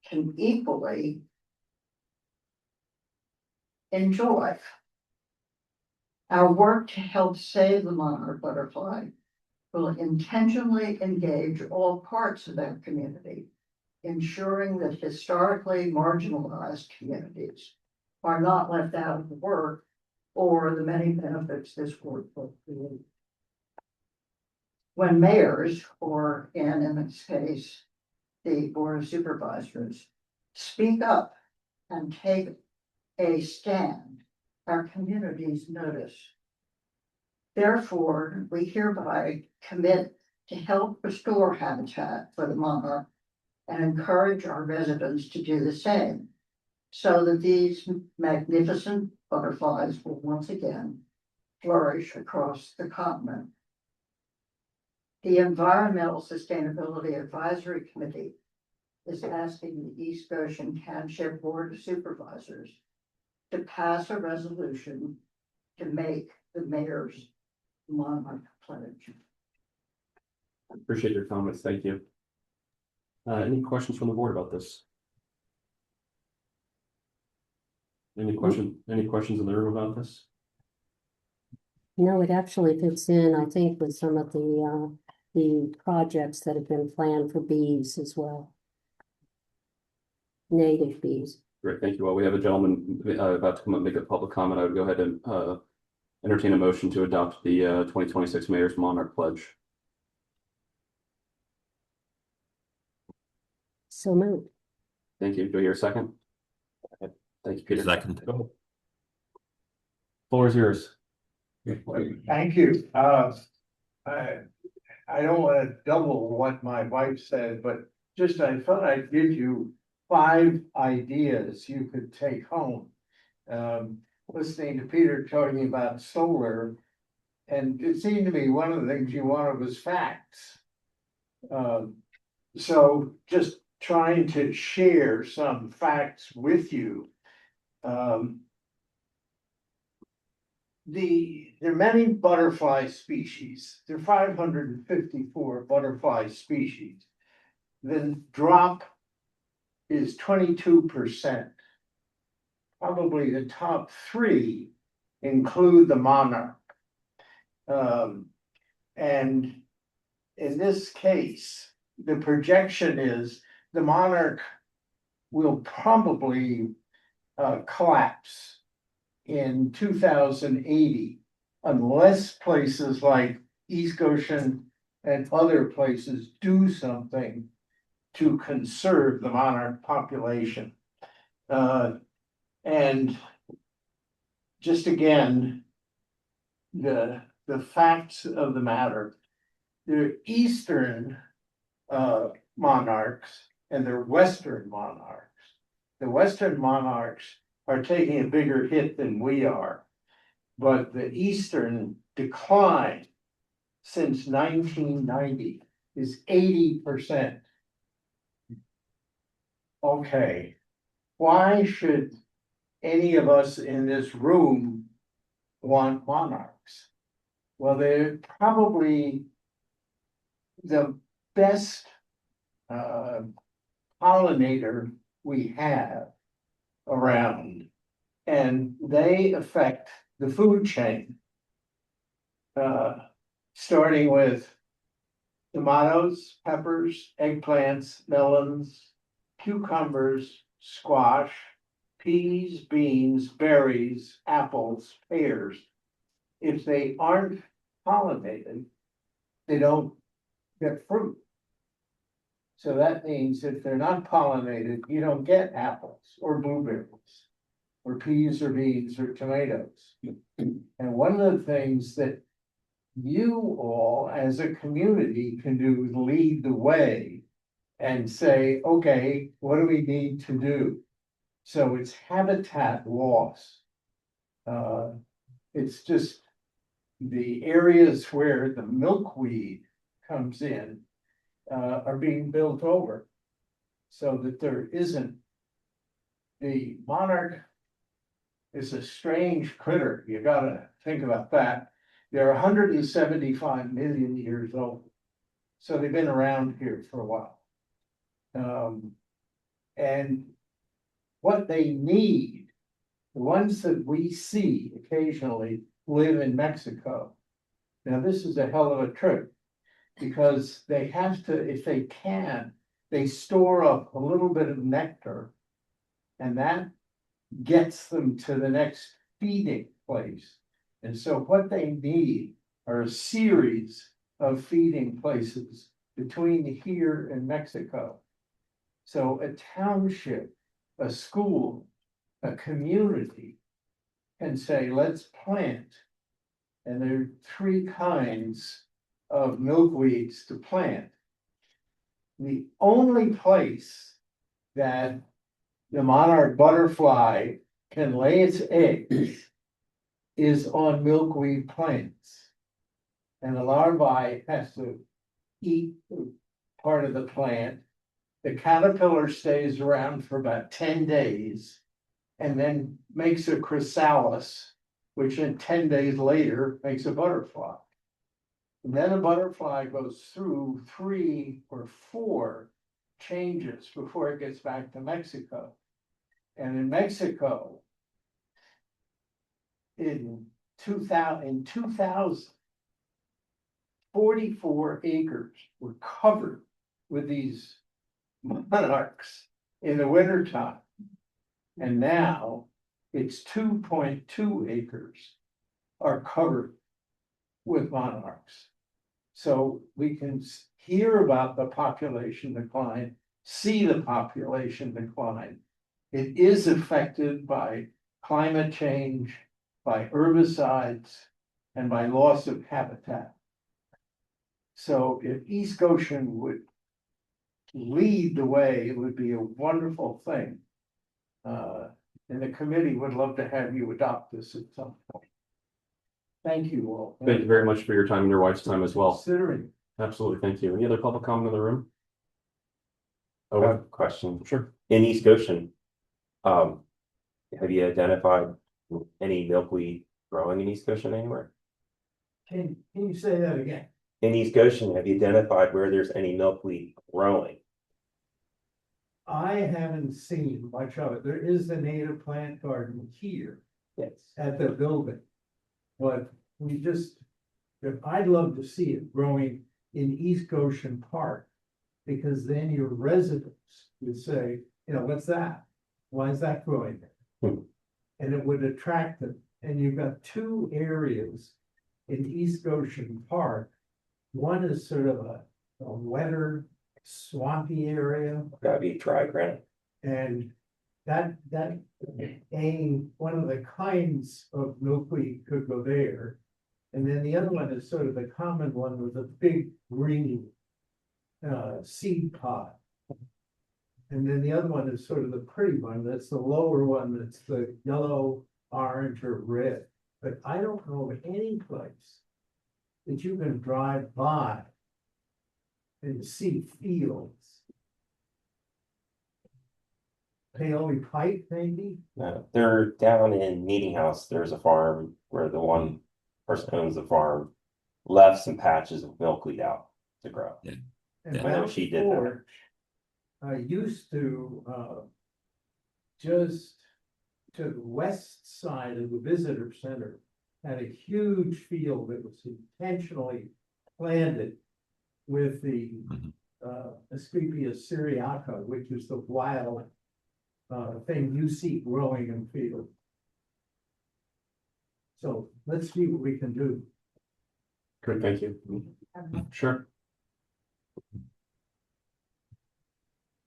can equally enjoy. Our work to help save the monarch butterfly will intentionally engage all parts of that community, ensuring that historically marginalized communities are not left out of the work or the many benefits this work will create. When mayors, or in this case, the board of supervisors, speak up and take a stand, our communities notice. Therefore, we hereby commit to help restore habitat for the monarch and encourage our residents to do the same, so that these magnificent butterflies will once again flourish across the continent. The Environmental Sustainability Advisory Committee is asking the East Goshen Township Board of Supervisors to pass a resolution to make the mayor's monarch pledge. Appreciate your comments. Thank you. Any questions from the board about this? Any questions in the room about this? No, it actually fits in, I think, with some of the projects that have been planned for bees as well. Native bees. Great, thank you. Well, we have a gentleman about to come up and make a public comment. I would go ahead and entertain a motion to adopt the 2026 Mayor's Monarch Pledge. So moved. Thank you. Do I hear a second? Okay. Thank you, Peter. Second. Go ahead. Floor is yours. Thank you. I don't want to double what my wife said, but just I thought I'd give you 5 ideas you could take home. Listening to Peter talking about solar, and it seemed to me one of the things you wanted was facts. So just trying to share some facts with you. There are many butterfly species. There are 554 butterfly species. The drop is 22%. Probably the top 3 include the monarch. And in this case, the projection is the monarch will probably collapse in 2080 unless places like East Goshen and other places do something to conserve the monarch population. And just again, the facts of the matter, the eastern monarchs and their western monarchs. The western monarchs are taking a bigger hit than we are, but the eastern decline since 1990 is 80%. Okay, why should any of us in this room want monarchs? Well, they're probably the best pollinator we have around, and they affect the food chain, starting with tomatoes, peppers, eggplants, melons, cucumbers, squash, peas, beans, berries, apples, pears. If they aren't pollinated, they don't get fruit. So that means if they're not pollinated, you don't get apples or blueberries or peas or beans or tomatoes. And one of the things that you all as a community can do is lead the way and say, okay, what do we need to do? So it's habitat loss. It's just the areas where the milkweed comes in are being built over so that there isn't the monarch is a strange critter. You gotta think about that. They're 175 million years old. So they've been around here for a while. And what they need, the ones that we see occasionally live in Mexico. Now, this is a hell of a trip because they have to, if they can, they store up a little bit of nectar and that gets them to the next feeding place. And so what they need are a series of feeding places between here and Mexico. So a township, a school, a community can say, let's plant. And there are 3 kinds of milkweeds to plant. The only place that the monarch butterfly can lay its eggs is on milkweed plants. And the larvae has to eat part of the plant. The caterpillar stays around for about 10 days and then makes a chrysalis, which in 10 days later makes a butterfly. And then a butterfly goes through 3 or 4 changes before it gets back to Mexico. And in Mexico, in 2000, 44 acres were covered with these monarchs in the wintertime. And now it's 2.2 acres are covered with monarchs. So we can hear about the population decline, see the population decline. It is affected by climate change, by herbicides, and by loss of habitat. So if East Goshen would lead the way, it would be a wonderful thing. And the committee would love to have you adopt this at some point. Thank you all. Thank you very much for your time and your wife's time as well. Considering. Absolutely, thank you. Any other public comment in the room? I have a question. Sure. In East Goshen, have you identified any milkweed growing in East Goshen anywhere? Can you say that again? In East Goshen, have you identified where there's any milkweed growing? I haven't seen much of it. There is a native plant garden here. Yes. At the building. But I'd love to see it growing in East Goshen Park. Because then your residents would say, what's that? Why is that growing there? And it would attract them. And you've got 2 areas in East Goshen Park. One is sort of a wetter, swampy area. Gotta be dry granite. And that one of the kinds of milkweed could go there. And then the other one is sort of the common one with a big green seed pod. And then the other one is sort of the pretty one. That's the lower one. That's the yellow, orange, or red. But I don't know of any place that you can drive by and see fields. Paoli Pike, maybe? They're down in Meeting House. There's a farm where the one person owns the farm left some patches of milkweed out to grow. Yeah. And I know she did that. Forge, I used to, just to the west side of the visitor center, had a huge field that was intentionally planted with the Asclepias syriaca, which is the wild thing you see growing in field. So let's see what we can do. Good, thank you. Sure.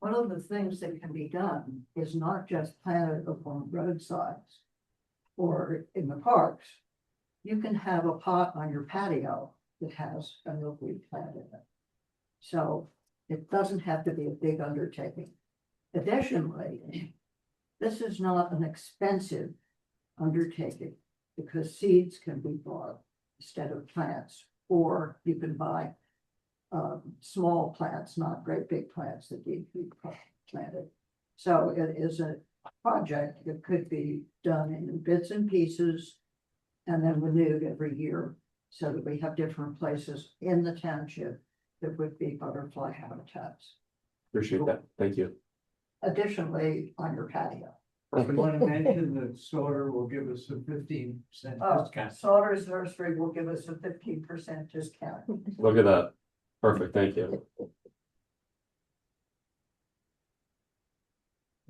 One of the things that can be done is not just planted upon roadsides or in the parks. You can have a pot on your patio that has a milkweed plant in it. So it doesn't have to be a big undertaking. Additionally, this is not an expensive undertaking because seeds can be bought instead of plants, or you can buy small plants, not great big plants that need to be planted. So it is project that could be done in bits and pieces and then renewed every year, so that we have different places in the township that would be butterfly habitats. Appreciate that. Thank you. Additionally, on your patio. We want to mention that Slaughter will give us a 15% discount. Sauter's Nursery will give us a 15% discount. Look at that. Perfect. Thank you.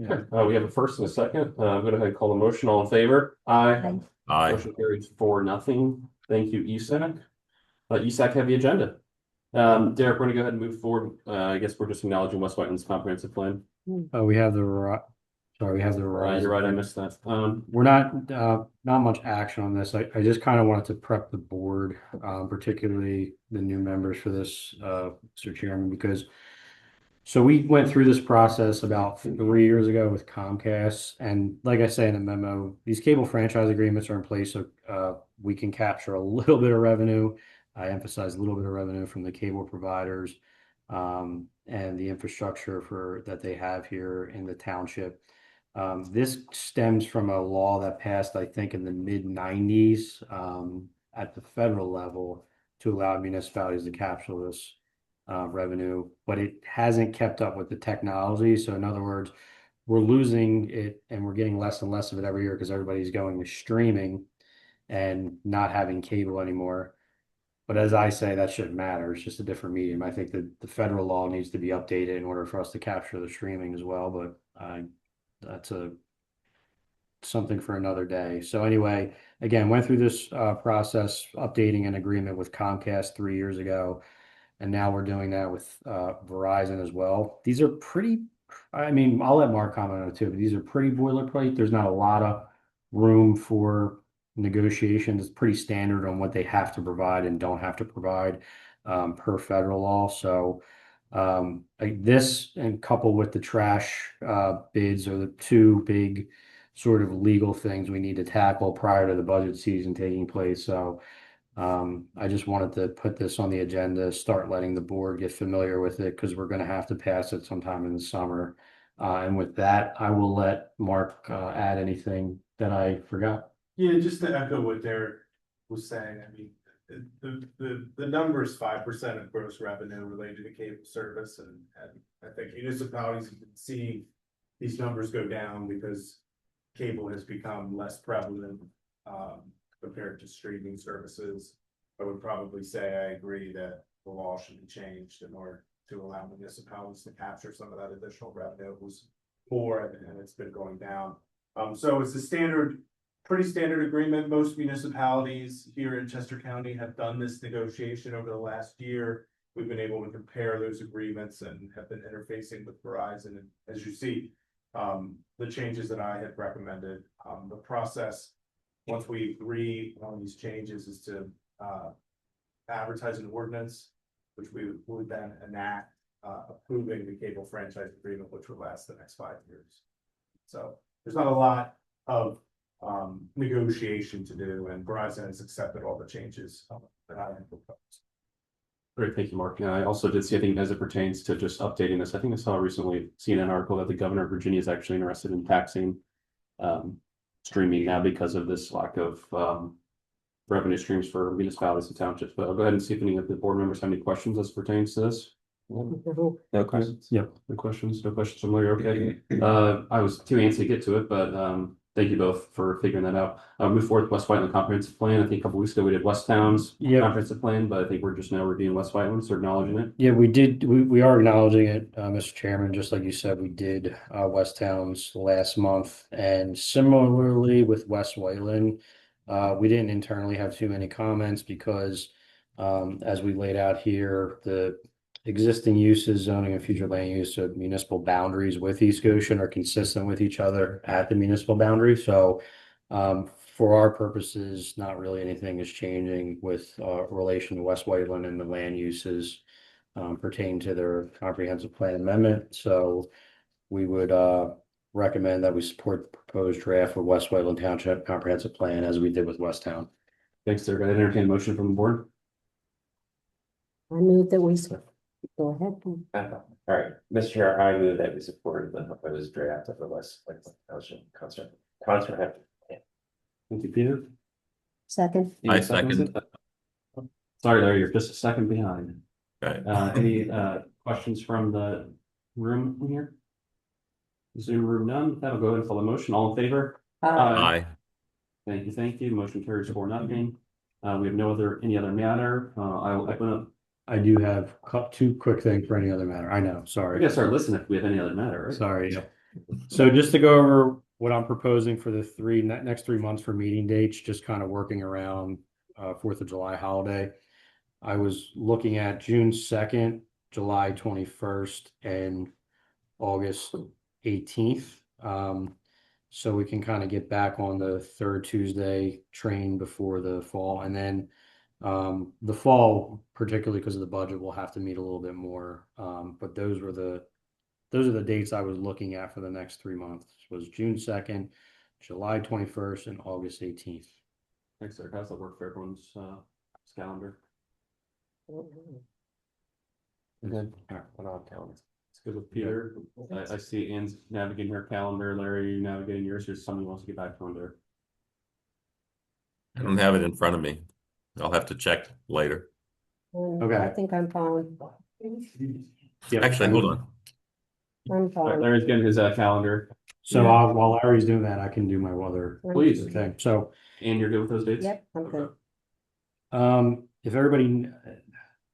Okay, we have a first and a second. I'm going to call the motion. All in favor? Aye. Aye. Motion carries 4-0. Thank you, ESAC. ESAC have the agenda. Derek, we're going to go ahead and move forward. I guess we're just acknowledging West Whiteland's comprehensive plan. We have we have the You're right, I missed that. We're not much action on this. I just kind of wanted to prep the board, particularly the new members for this, Mr. Chairman, because so we went through this process about 3 years ago with Comcast, and like I say in the memo, these cable franchise agreements are in place so we can capture a little bit of revenue. I emphasize a little bit of revenue from the cable providers and the infrastructure that they have here in the township. This stems from a law that passed, I think, in the mid-90s at the federal level to allow municipalities to capture this revenue, but it hasn't kept up with the technology. So in other words, we're losing it and we're getting less and less of it every year because everybody's going to streaming and not having cable anymore. But as I say, that shouldn't matter. It's just a different medium. I think that the federal law needs to be updated in order for us to capture the streaming as well. But that's something for another day. So anyway, again, went through this process, updating an agreement with Comcast 3 years ago. And now we're doing that with Verizon as well. These are pretty, I mean, I'll let Mark comment on it too, but these are pretty boilerplate. There's not a lot of room for negotiation. It's pretty standard on what they have to provide and don't have to provide per federal law. So this and coupled with the trash bids are the two big sort of legal things we need to tackle prior to the budget season taking place. So I just wanted to put this on the agenda, start letting the board get familiar with it because we're going to have to pass it sometime in the summer. And with that, I will let Mark add anything that I forgot. Yeah, just to echo what Derek was saying, I mean, the number is 5% of gross revenue related to cable service, and I think municipalities have been seeing these numbers go down because cable has become less prevalent compared to streaming services. I would probably say I agree that the law should be changed in order to allow municipalities to capture some of that additional revenue. It was more and it's been going down. So it's a pretty standard agreement. Most municipalities here in Chester County have done this negotiation over the last year. We've been able to compare those agreements and have been interfacing with Verizon. And as you see, the changes that I had recommended, the process, once we agree on these changes, is to advertise an ordinance, which we would then enact, approving the cable franchise agreement, which would last the next 5 years. So there's not a lot of negotiation to do, and Verizon has accepted all the changes that I have proposed. Great, thank you, Mark. Yeah, I also did see, I think, as it pertains to just updating this, I think I saw recently seen an article that the governor of Virginia is actually interested in taxing streaming now because of this lack of revenue streams for municipalities and townships. But I'll go ahead and see if any of the board members have any questions as pertains to this. No questions? Yep, no questions. No questions from Larry. Okay. I was too antsy to get to it, but thank you both for figuring that out. Move forward with West Whiteland comprehensive plan. I think a couple weeks ago we did West Town's comprehensive plan, but I think we're just now reviewing West Whiteland, so acknowledging it. Yeah, we did. We are acknowledging it, Mr. Chairman. Just like you said, we did West Town's last month, and similarly with West Whiteland, we didn't internally have too many comments because, as we laid out here, the existing uses, zoning and future land use of municipal boundaries with East Goshen are consistent with each other at the municipal boundary. So for our purposes, not really anything is changing with relation to West Whiteland and the land uses pertaining to their comprehensive plan amendment. So we would recommend that we support the proposed draft of West Whiteland Township comprehensive plan as we did with West Town. Thanks, sir. I entertain a motion from the board. I move that we Go ahead. All right, Mr. Chair, I move that we support the proposed draft of the West Township concert. Thank you, Peter. Second. I Any seconds? second. Sorry, Larry, you're just a second behind. Okay. Any questions from the room here? Zoom room none. That'll go ahead for the motion. All in favor? Aye. Thank you, thank you. Motion carries 4-0. We have any other matter. I will open up. I do have two quick things for any other matter. I know, We sorry. gotta start listening if we have any other matter, right? Sorry. So just to go over what I'm proposing for the next 3 months for meeting dates, just kind of working around 4th of July holiday. I was looking at June 2nd, July 21st, and August 18th. So we can kind of get back on the third Tuesday train before the fall. And then the fall, particularly because of the budget, we'll have to meet a little bit more. But those are the dates I was looking at for the next 3 months, was June 2nd, July 21st, and August 18th. Thanks, sir. How's that work for everyone's calendar? Good. What on calendar? It's good with Peter. I see Ann's navigating her calendar. Larry, you navigating yours. There's somebody who wants to get back on there. I don't have it in front of me. I'll have to check later. Okay. I think I'm fine. Yep. Actually, hold on. I'm fine. Larry's getting his calendar. So while Larry's doing that, I can do my other Please. thing. So And you're good with those dates? Yep, I'm good. if everybody,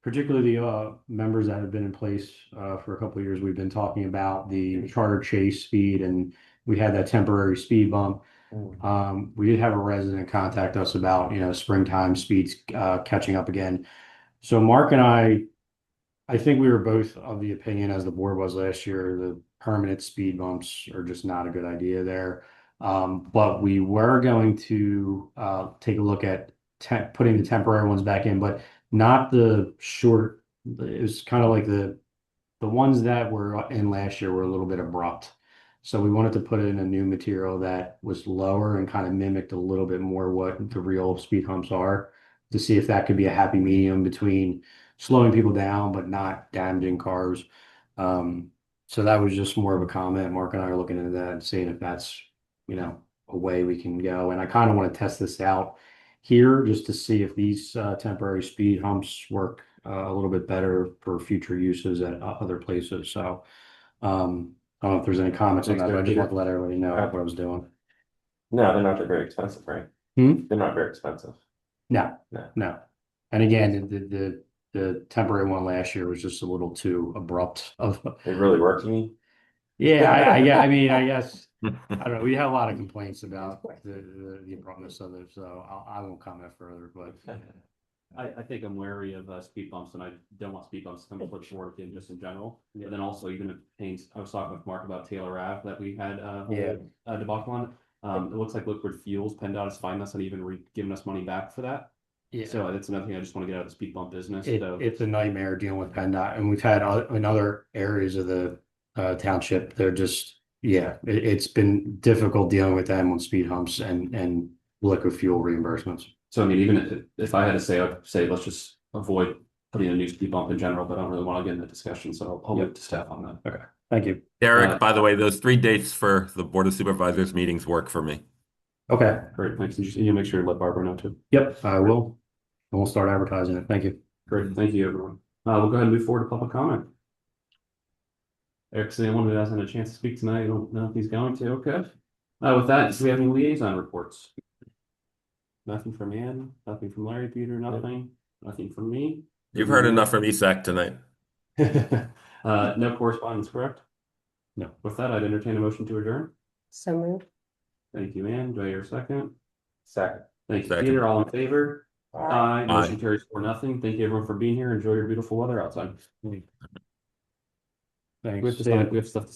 particularly the members that have been in place for a couple of years, we've been talking about the charter chase speed, and we had that temporary speed bump. We did have a resident contact us about, springtime speeds catching up again. So Mark and I think we were both of the opinion, as the board was last year, the permanent speed bumps are just not a good idea there. But we were going to take a look at putting the temporary ones back in, but not the short. It was kind of like the ones that were in last year were a little bit abrupt. So we wanted to put in a new material that was lower and kind of mimicked a little bit more what the real speed humps are, to see if that could be a happy medium between slowing people down but not damaging cars. So that was just more of a comment. Mark and I are looking into that and seeing if that's, a way we can go. And I kind of want to test this out here just to see if these temporary speed humps work a little bit better for future uses at other places. So I don't know if there's any comments on that, but I just want to let everybody know what I was doing. No, they're not very expensive, right? Hmm? They're not very expensive. No. No. And again, the temporary one last year was just a little too abrupt. It really worked for me. Yeah, I mean, I guess I don't know. We had a lot of complaints about the abruptness of it, so I won't comment further. But I think I'm wary of speed bumps, and I don't want speed bumps to come flip forward again, just in general. But then also, even if paints, I was talking with Mark about Taylor Ave that we had a debacle on. It looks like Liquid Fuels, PennDOT is fining us and even giving us money back for that. yeah, So that's another thing I just want to get out of the speed bump business. it's a nightmare dealing with PennDOT, and we've had in other areas of the township. They're just it's been difficult dealing with them on speed humps and liquid fuel reimbursements. So I mean, even if I had to say, I'd say let's just avoid putting a new speed bump in general, but I don't really want to get into discussion, so I'll leave it to staff on that. Okay, thank you. Derek, by the way, those 3 dates for the Board of Supervisors meetings work for me. Okay, Great, thanks. And you make sure to let Barbara know too. yep, I will. And we'll start advertising it. Thank you. Great, thank you, everyone. We'll go ahead and move forward to public comment. Eric's the only one who hasn't had a chance to speak tonight. I don't know if he's going to. Okay. With that, do we have any liaison reports? Nothing from Ann, nothing from Larry, Peter, nothing from me. You've heard enough from ESAC tonight. No correspondence, correct? No. With that, I'd entertain a motion to adjourn. So moved. Thank you, Ann. Do I hear a second? Second. Thank you, Second. Peter. All in favor? Aye. Motion Aye. carries 4-0. Thank you, everyone, for being here. Enjoy your beautiful weather outside. Thanks. We have stuff to